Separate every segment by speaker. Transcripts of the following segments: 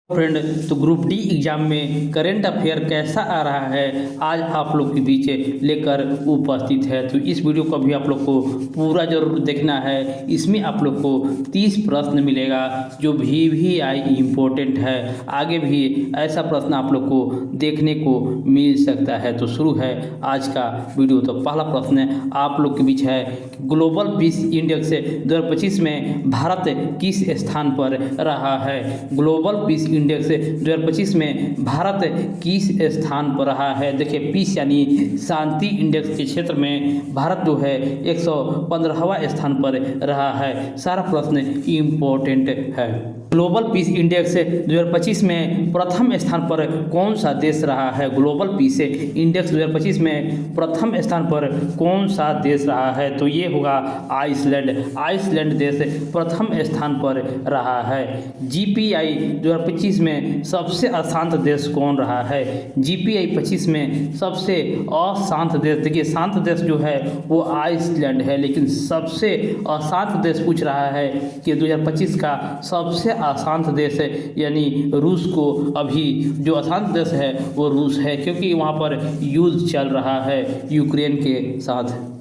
Speaker 1: Friend, तो group D exam में current affair कैसा आ रहा है आज आप लोग के बीच लेकर उपस्थित है। तो इस वीडियो को भी आप लोग को पूरा जरूर देखना है। इसमें आप लोग को 30 प्रश्न मिलेगा जो VVI इम्पोर्टेंट है। आगे भी ऐसा प्रश्न आप लोग को देखने को मिल सकता है। तो शुरू है आज का वीडियो। तो पहला प्रश्न आप लोग के बीच है, ग्लोबल पीस इंडेक्स 2025 में भारत किस स्थान पर रहा है। ग्लोबल पीस इंडेक्स 2025 में भारत किस स्थान पर रहा है। देखिए, पीस यानी शांति इंडेक्स के क्षेत्र में भारत जो है 115वां स्थान पर रहा है। सारा प्रश्न इम्पोर्टेंट है। ग्लोबल पीस इंडेक्स 2025 में प्रथम स्थान पर कौन सा देश रहा है। ग्लोबल पीस इंडेक्स 2025 में प्रथम स्थान पर कौन सा देश रहा है। तो ये होगा आइसलैंड। आइसलैंड देश प्रथम स्थान पर रहा है। GPI 2025 में सबसे अशांत देश कौन रहा है। GPI 25 में सबसे अशांत देश, देखिए शांत देश जो है वो आइसलैंड है, लेकिन सबसे अशांत देश पूछ रहा है कि 2025 का सबसे अशांत देश है, यानी रूस को अभी जो अशांत देश है वो रूस है, क्योंकि वहाँ पर युद्ध चल रहा है यूक्रेन के साथ।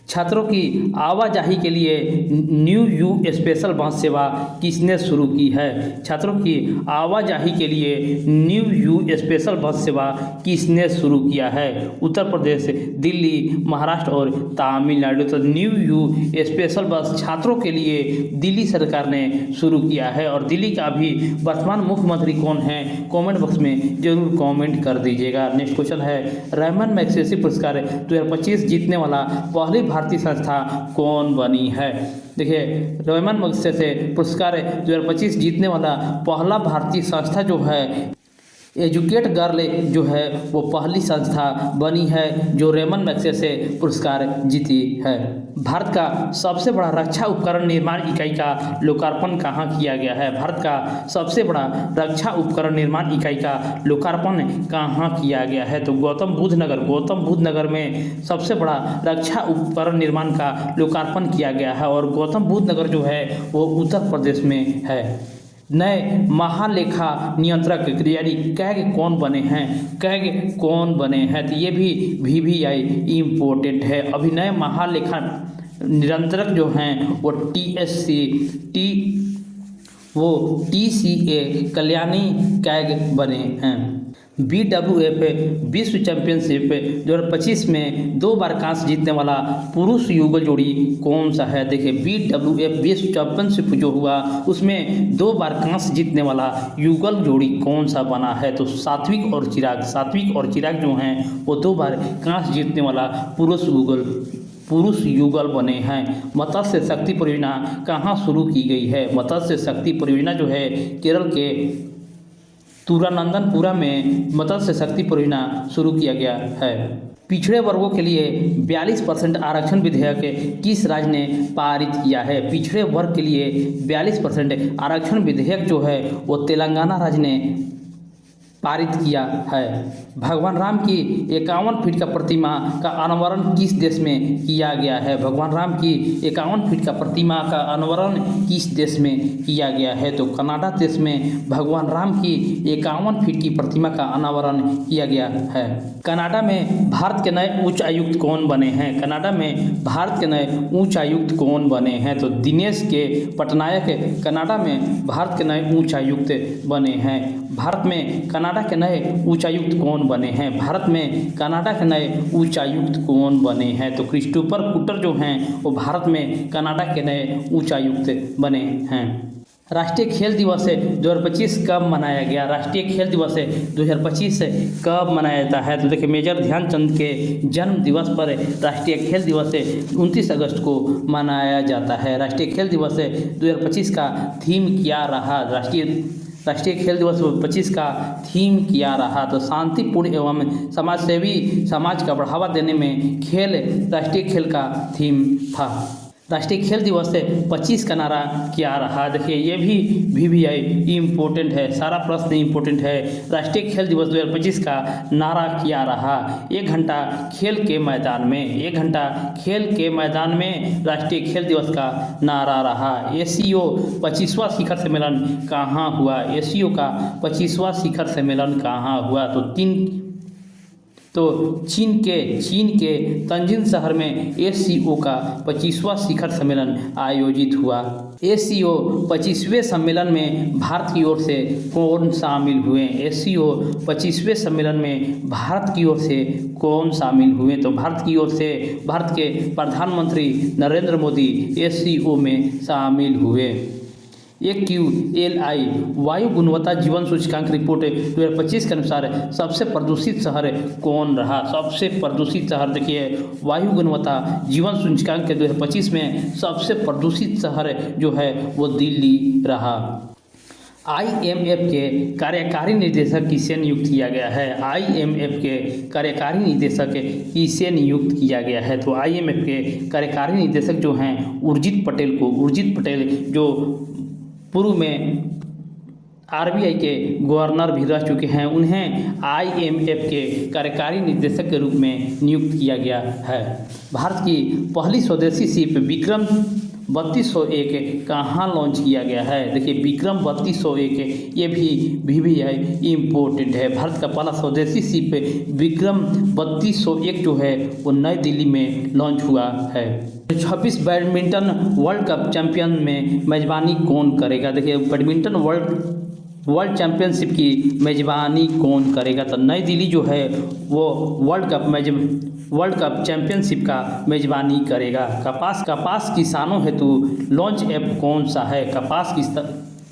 Speaker 1: छात्रों की आवाजाही के लिए न्यू यू स्पेशल बस सेवा किसने शुरू की है। छात्रों की आवाजाही के लिए न्यू यू स्पेशल बस सेवा किसने शुरू किया है। उत्तर प्रदेश, दिल्ली, महाराष्ट्र और तमिलनाडु। तो न्यू यू स्पेशल बस छात्रों के लिए दिल्ली सरकार ने शुरू किया है। और दिल्ली का अभी वर्तमान मुख्यमंत्री कौन है, कमेंट बॉक्स में जरूर कमेंट कर दीजिएगा। नेक्स्ट क्वेश्चन है, रैमन मैग्सेसे पुरस्कार 2025 जीतने वाला पहली भारतीय संस्था कौन बनी है। देखिए, रैमन मैग्सेसे पुरस्कार 2025 जीतने वाला पहला भारतीय संस्था जो है एजुकेट गर्ल जो है वो पहली संस्था बनी है जो रैमन मैग्सेसे पुरस्कार जीती है। भारत का सबसे बड़ा रक्षा उपकरण निर्माण इकाई का लोकार्पण कहाँ किया गया है। भारत का सबसे बड़ा रक्षा उपकरण निर्माण इकाई का लोकार्पण कहाँ किया गया है। तो गौतम बुद्ध नगर में सबसे बड़ा रक्षा उपकरण निर्माण का लोकार्पण किया गया है। और गौतम बुद्ध नगर जो है वो उत्तर प्रदेश में है। नए महालेखा नियंत्रक यानी कैग कौन बने हैं। तो ये भी VVI इम्पोर्टेंट है। अभी नए महालेखा नियंत्रक जो हैं वो TCA कल्याणी कैग बने हैं। BWF विश्व चैंपियनशिप 2025 में 2 बार कांस्य जीतने वाला पुरुष युगल जोड़ी कौन सा है। देखिए, BWF विश्व चैंपियनशिप जो हुआ उसमें 2 बार कांस्य जीतने वाला युगल जोड़ी कौन सा बना है। तो सात्विक और चिराग जो हैं वो 2 बार कांस्य जीतने वाला पुरुष युगल बने हैं। मत्स्य शक्ति परियोजना कहाँ शुरू की गई है। मत्स्य शक्ति परियोजना जो है केरल के तुरानंदनपुरा में मत्स्य शक्ति परियोजना शुरू किया गया है। पिछड़े वर्गों के लिए 42% आरक्षण विधेयक किस राज्य ने पारित किया है। पिछड़े वर्ग के लिए 42% आरक्षण विधेयक जो है वो तेलंगाना राज्य ने पारित किया है। भगवान राम की 51 फीट का प्रतिमा का अनावरण किस देश में किया गया है। भगवान राम की 51 फीट का प्रतिमा का अनावरण किस देश में किया गया है। तो कनाडा देश में भगवान राम की 51 फीट की प्रतिमा का अनावरण किया गया है। कनाडा में भारत के नए उच्च आयुक्त कौन बने हैं। कनाडा में भारत के नए उच्च आयुक्त कौन बने हैं। तो दिनेश के पटनायक कनाडा में भारत के नए उच्च आयुक्त बने हैं। भारत में कनाडा के नए उच्चायुक्त कौन बने हैं। भारत में कनाडा के नए उच्चायुक्त कौन बने हैं। तो क्रिस्टोफर कुटर जो हैं वो भारत में कनाडा के नए उच्चायुक्त बने हैं। राष्ट्रीय खेल दिवस 2025 कब मनाया गया। राष्ट्रीय खेल दिवस 2025 कब मनाया जाता है। तो देखिए, मेजर ध्यानचंद के जन्म दिवस पर राष्ट्रीय खेल दिवस 29 अगस्त को मनाया जाता है। राष्ट्रीय खेल दिवस 2025 का थीम क्या रहा। राष्ट्रीय खेल दिवस 2025 का थीम क्या रहा। तो शांतिपूर्ण एवं समाजसेवी समाज का बढ़ावा देने में खेल राष्ट्रीय खेल का थीम था। राष्ट्रीय खेल दिवस से 25 का नारा क्या रहा। देखिए ये भी VVI इम्पोर्टेंट है, सारा प्रश्न इम्पोर्टेंट है। राष्ट्रीय खेल दिवस 2025 का नारा क्या रहा। 1 घंटा खेल के मैदान में, 1 घंटा खेल के मैदान में राष्ट्रीय खेल दिवस का नारा रहा। ACO 25वां शिखर सम्मेलन कहाँ हुआ। ACO का 25वां शिखर सम्मेलन कहाँ हुआ। तो चीन के तंजिन शहर में ACO का 25वां शिखर सम्मेलन आयोजित हुआ। ACO 25वें सम्मेलन में भारत की ओर से कौन शामिल हुए। ACO 25वें सम्मेलन में भारत की ओर से कौन शामिल हुए। तो भारत की ओर से भारत के प्रधानमंत्री नरेंद्र मोदी ACO में शामिल हुए। AQLI वायु गुणवत्ता जीवन सूचकांक रिपोर्ट 2025 के अनुसार सबसे प्रदूषित शहर कौन रहा। सबसे प्रदूषित शहर देखिए वायु गुणवत्ता जीवन सूचकांक के 2025 में सबसे प्रदूषित शहर जो है वो दिल्ली रहा। IMF के कार्यकारी निदेशक किसे नियुक्त किया गया है। IMF के कार्यकारी निदेशक किसे नियुक्त किया गया है। तो IMF के कार्यकारी निदेशक जो हैं उर्जित पटेल जो पूर्व में RBI के गवर्नर भी रह चुके हैं, उन्हें IMF के कार्यकारी निदेशक के रूप में नियुक्त किया गया है। भारत की पहली स्वदेशी शिप विक्रम 3201 कहाँ लॉन्च किया गया है। देखिए विक्रम 3201 ये भी VVI इम्पोर्टेंट है। भारत का पहला स्वदेशी शिप विक्रम 3201 जो है वो नई दिल्ली में लॉन्च हुआ है। 26 बैडमिंटन वर्ल्ड कप चैंपियन में मेजबानी कौन करेगा। देखिए बैडमिंटन वर्ल्ड चैंपियनशिप की मेजबानी कौन करेगा। तो नई दिल्ली जो है वो वर्ल्ड कप चैंपियनशिप का मेजबानी करेगा। कपास किसानों हेतु लॉन्च ऐप कौन सा है।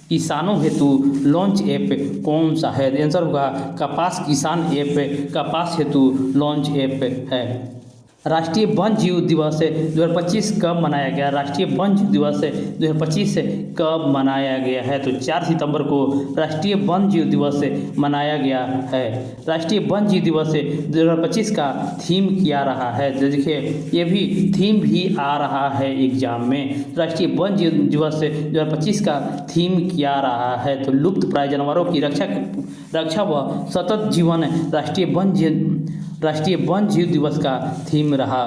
Speaker 1: किसानों हेतु लॉन्च ऐप कौन सा है। आंसर होगा कपास किसान ऐप कपास हेतु लॉन्च ऐप है। राष्ट्रीय वन्यजीव दिवस 2025 कब मनाया गया। राष्ट्रीय वन्यजीव दिवस 2025 कब मनाया गया है। तो 4 सितंबर को राष्ट्रीय वन्यजीव दिवस मनाया गया है। राष्ट्रीय वन्यजीव दिवस 2025 का थीम क्या रहा है। तो देखिए ये भी थीम भी आ रहा है एग्जाम में। राष्ट्रीय वन्यजीव दिवस 2025 का थीम क्या रहा है। तो लुप्त प्राय जानवरों की रक्षा व सतत जीवन राष्ट्रीय वन्यजीव दिवस का थीम रहा।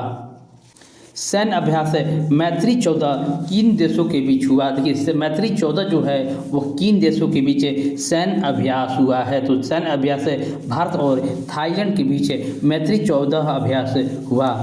Speaker 1: सैन्य अभ्यास मैत्री 14 किन देशों के बीच हुआ। देखिए मैत्री 14 जो है वो किन देशों के बीच सैन्य अभ्यास हुआ है। तो सैन्य अभ्यास भारत और थाईलैंड के बीच मैत्री 14 अभ्यास हुआ।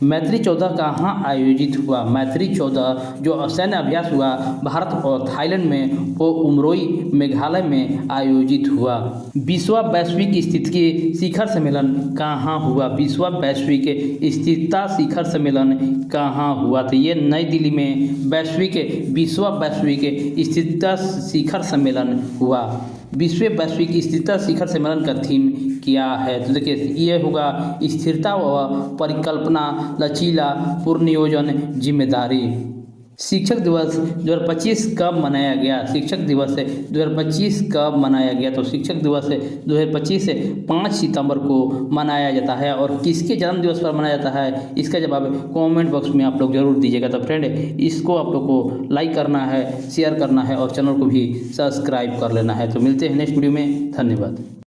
Speaker 1: मैत्री 14 कहाँ आयोजित हुआ। मैत्री 14 जो सैन्य अभ्यास हुआ भारत और थाईलैंड में वो उमरोई मेघालय में आयोजित हुआ। 20वां वैश्विक स्थिति शिखर सम्मेलन कहाँ हुआ। 20वां वैश्विक स्थिरता शिखर सम्मेलन कहाँ हुआ। तो ये नई दिल्ली में 20वां वैश्विक स्थिरता शिखर सम्मेलन हुआ। 20वें वैश्विक स्थिरता शिखर सम्मेलन का थीम क्या है। तो देखिए ये होगा स्थिरता व परिकल्पना, लचीला पुनर्नियोजन, जिम्मेदारी। शिक्षक दिवस 2025 कब मनाया गया। शिक्षक दिवस 2025 कब मनाया गया। तो शिक्षक दिवस 2025 5 सितंबर को मनाया जाता है। और किसके जन्म दिवस पर मनाया जाता है इसका जवाब कमेंट बॉक्स में आप लोग जरूर दीजिएगा। तो फ्रेंड इसको आप लोग को लाइक करना है, शेयर करना है और चैनल को भी सब्सक्राइब कर लेना है। तो मिलते हैं नेक्स्ट वीडियो में। धन्यवाद।